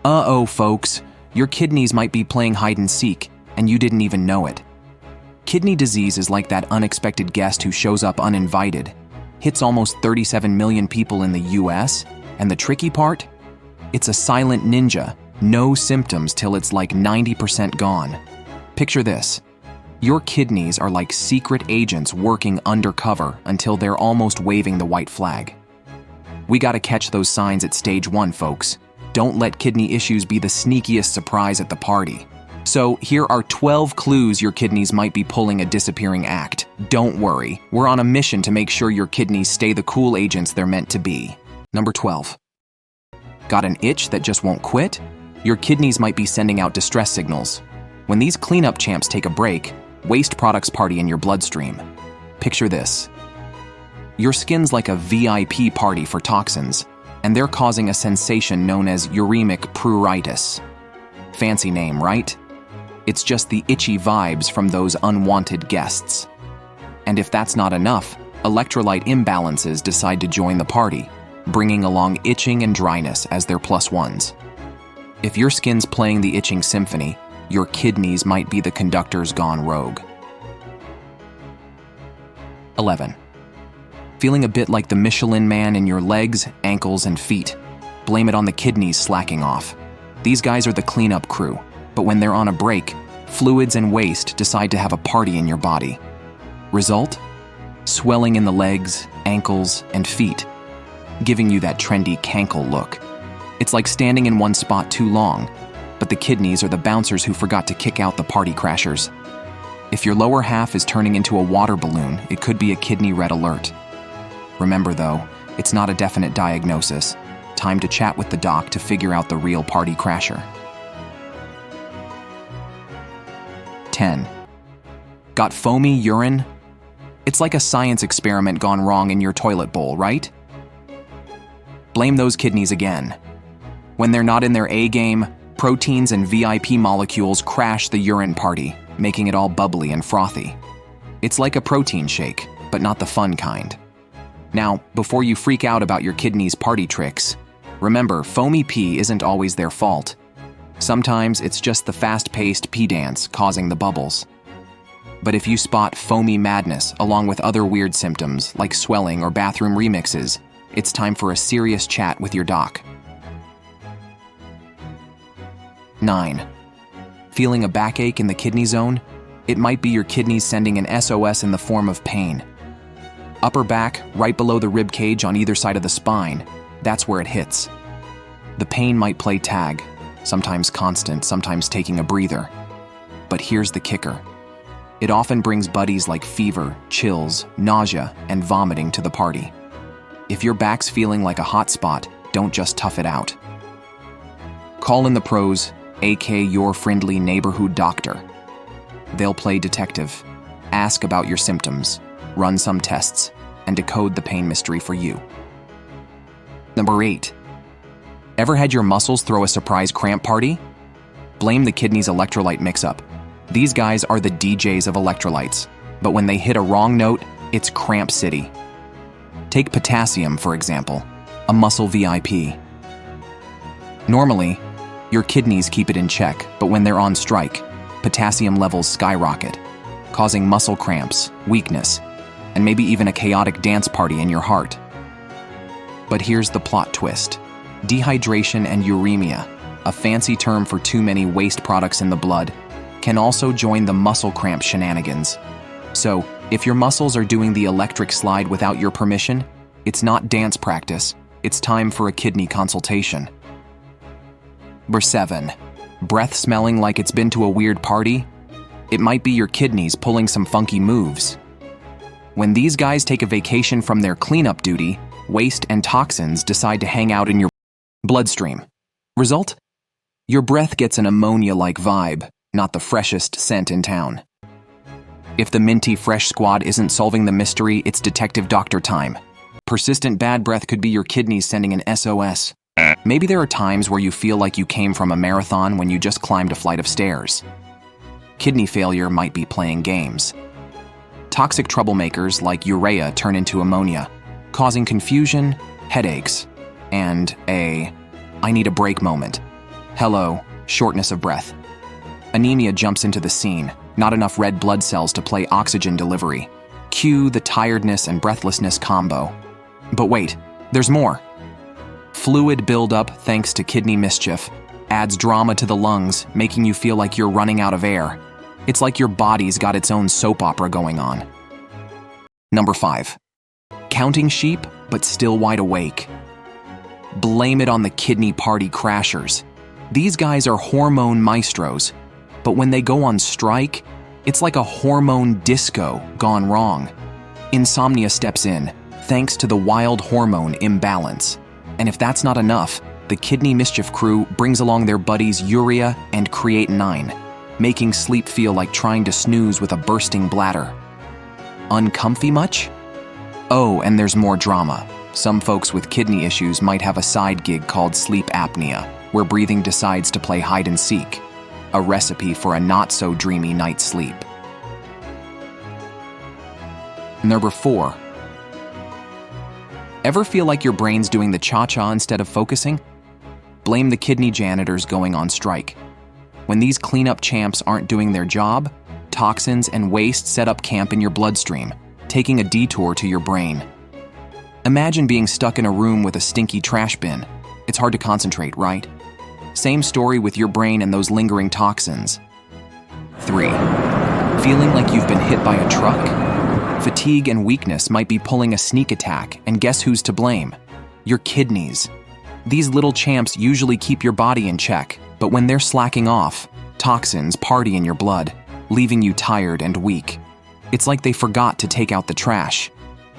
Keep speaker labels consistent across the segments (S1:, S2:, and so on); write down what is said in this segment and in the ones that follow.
S1: Uh-oh, folks. Your kidneys might be playing hide and seek, and you didn't even know it. Kidney disease is like that unexpected guest who shows up uninvited, hits almost 37 million people in the US, and the tricky part? It's a silent ninja, no symptoms till it's like 90% gone. Picture this. Your kidneys are like secret agents working undercover until they're almost waving the white flag. We gotta catch those signs at stage 1, folks. Don't let kidney issues be the sneakiest surprise at the party. So here are 12 clues your kidneys might be pulling a disappearing act. Don't worry, we're on a mission to make sure your kidneys stay the cool agents they're meant to be. Number 12. Got an itch that just won't quit? Your kidneys might be sending out distress signals. When these cleanup champs take a break, waste products party in your bloodstream. Picture this. Your skin's like a VIP party for toxins, and they're causing a sensation known as uremic pruritus. Fancy name, right? It's just the itchy vibes from those unwanted guests. And if that's not enough, electrolyte imbalances decide to join the party, bringing along itching and dryness as their plus ones. If your skin's playing the itching symphony, your kidneys might be the conductors gone rogue. 11. Feeling a bit like the Michelin Man in your legs, ankles, and feet? Blame it on the kidneys slacking off. These guys are the cleanup crew, but when they're on a break, fluids and waste decide to have a party in your body. Result? Swelling in the legs, ankles, and feet, giving you that trendy cankle look. It's like standing in one spot too long, but the kidneys are the bouncers who forgot to kick out the party crashers. If your lower half is turning into a water balloon, it could be a kidney red alert. Remember though, it's not a definite diagnosis. Time to chat with the doc to figure out the real party crasher. 10. Got foamy urine? It's like a science experiment gone wrong in your toilet bowl, right? Blame those kidneys again. When they're not in their A game, proteins and VIP molecules crash the urine party, making it all bubbly and frothy. It's like a protein shake, but not the fun kind. Now, before you freak out about your kidneys' party tricks, remember, foamy pee isn't always their fault. Sometimes it's just the fast-paced pee dance causing the bubbles. But if you spot foamy madness along with other weird symptoms like swelling or bathroom remixes, it's time for a serious chat with your doc. 9. Feeling a backache in the kidney zone? It might be your kidneys sending an SOS in the form of pain. Upper back, right below the rib cage on either side of the spine, that's where it hits. The pain might play tag, sometimes constant, sometimes taking a breather. But here's the kicker. It often brings buddies like fever, chills, nausea, and vomiting to the party. If your back's feeling like a hot spot, don't just tough it out. Call in the pros, aka your friendly neighborhood doctor. They'll play detective, ask about your symptoms, run some tests, and decode the pain mystery for you. Number 8. Ever had your muscles throw a surprise cramp party? Blame the kidneys' electrolyte mix-up. These guys are the DJs of electrolytes, but when they hit a wrong note, it's cramp city. Take potassium, for example, a muscle VIP. Normally, your kidneys keep it in check, but when they're on strike, potassium levels skyrocket, causing muscle cramps, weakness, and maybe even a chaotic dance party in your heart. But here's the plot twist. Dehydration and uremia, a fancy term for too many waste products in the blood, can also join the muscle cramp shenanigans. So, if your muscles are doing the electric slide without your permission, it's not dance practice, it's time for a kidney consultation. Number 7. Breath smelling like it's been to a weird party? It might be your kidneys pulling some funky moves. When these guys take a vacation from their cleanup duty, waste and toxins decide to hang out in your bloodstream. Result? Your breath gets an ammonia-like vibe, not the freshest scent in town. If the minty fresh squad isn't solving the mystery, it's detective doctor time. Persistent bad breath could be your kidneys sending an SOS. Maybe there are times where you feel like you came from a marathon when you just climbed a flight of stairs. Kidney failure might be playing games. Toxic troublemakers like urea turn into ammonia, causing confusion, headaches, and I need a break moment. Hello, shortness of breath. Anemia jumps into the scene, not enough red blood cells to play oxygen delivery. Cue the tiredness and breathlessness combo. But wait, there's more. Fluid buildup thanks to kidney mischief adds drama to the lungs, making you feel like you're running out of air. It's like your body's got its own soap opera going on. Number 5. Counting sheep, but still wide awake. Blame it on the kidney party crashers. These guys are hormone maestros, but when they go on strike, it's like a hormone disco gone wrong. Insomnia steps in, thanks to the wild hormone imbalance. And if that's not enough, the kidney mischief crew brings along their buddies urea and creatinine, making sleep feel like trying to snooze with a bursting bladder. Uncomfy much? Oh, and there's more drama. Some folks with kidney issues might have a side gig called sleep apnea, where breathing decides to play hide and seek, a recipe for a not-so-dreamy night's sleep. Number 4. Ever feel like your brain's doing the cha-cha instead of focusing? Blame the kidney janitors going on strike. When these cleanup champs aren't doing their job, toxins and waste set up camp in your bloodstream, taking a detour to your brain. Imagine being stuck in a room with a stinky trash bin. It's hard to concentrate, right? Same story with your brain and those lingering toxins. 3. Feeling like you've been hit by a truck? Fatigue and weakness might be pulling a sneak attack, and guess who's to blame? Your kidneys. These little champs usually keep your body in check, but when they're slacking off, toxins party in your blood, leaving you tired and weak. It's like they forgot to take out the trash.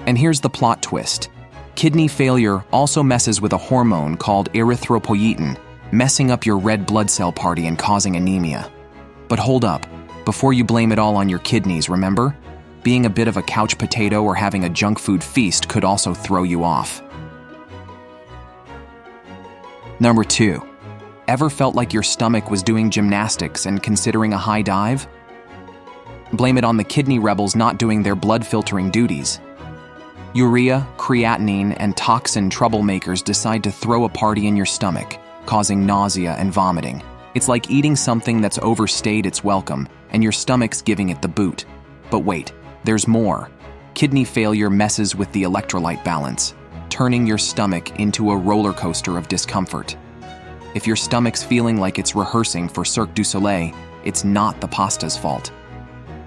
S1: And here's the plot twist. Kidney failure also messes with a hormone called erythropoietin, messing up your red blood cell party and causing anemia. But hold up, before you blame it all on your kidneys, remember? Being a bit of a couch potato or having a junk food feast could also throw you off. Number 2. Ever felt like your stomach was doing gymnastics and considering a high dive? Blame it on the kidney rebels not doing their blood filtering duties. Urea, creatinine, and toxin troublemakers decide to throw a party in your stomach, causing nausea and vomiting. It's like eating something that's overstayed its welcome, and your stomach's giving it the boot. But wait, there's more. Kidney failure messes with the electrolyte balance, turning your stomach into a roller coaster of discomfort. If your stomach's feeling like it's rehearsing for Cirque du Soleil, it's not the pasta's fault.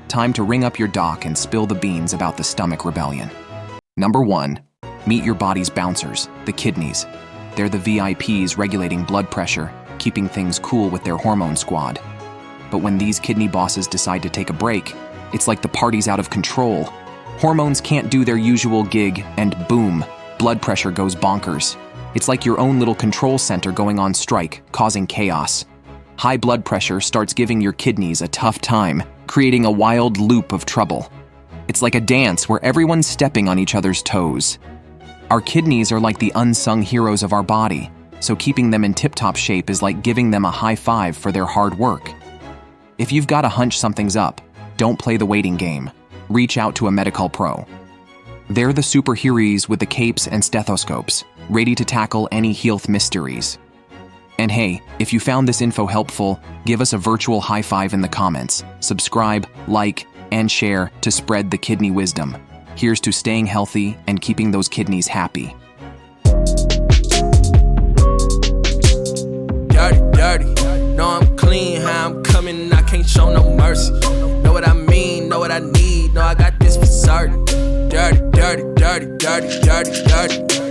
S1: Time to ring up your doc and spill the beans about the stomach rebellion. Number 1. Meet your body's bouncers, the kidneys. They're the VIPs regulating blood pressure, keeping things cool with their hormone squad. But when these kidney bosses decide to take a break, it's like the party's out of control. Hormones can't do their usual gig, and boom, blood pressure goes bonkers. It's like your own little control center going on strike, causing chaos. High blood pressure starts giving your kidneys a tough time, creating a wild loop of trouble. It's like a dance where everyone's stepping on each other's toes. Our kidneys are like the unsung heroes of our body, so keeping them in tip-top shape is like giving them a high five for their hard work. If you've got a hunch something's up, don't play the waiting game. Reach out to a medical pro. They're the superheroes with the capes and stethoscopes, ready to tackle any health mysteries. And hey, if you found this info helpful, give us a virtual high five in the comments. Subscribe, like, and share to spread the kidney wisdom. Here's to staying healthy and keeping those kidneys happy.
S2: Dirty, dirty. Know I'm clean, how I'm coming, I can't show no mercy. Know what I mean, know what I need, know I got this for certain. Dirty, dirty, dirty, dirty, dirty, dirty.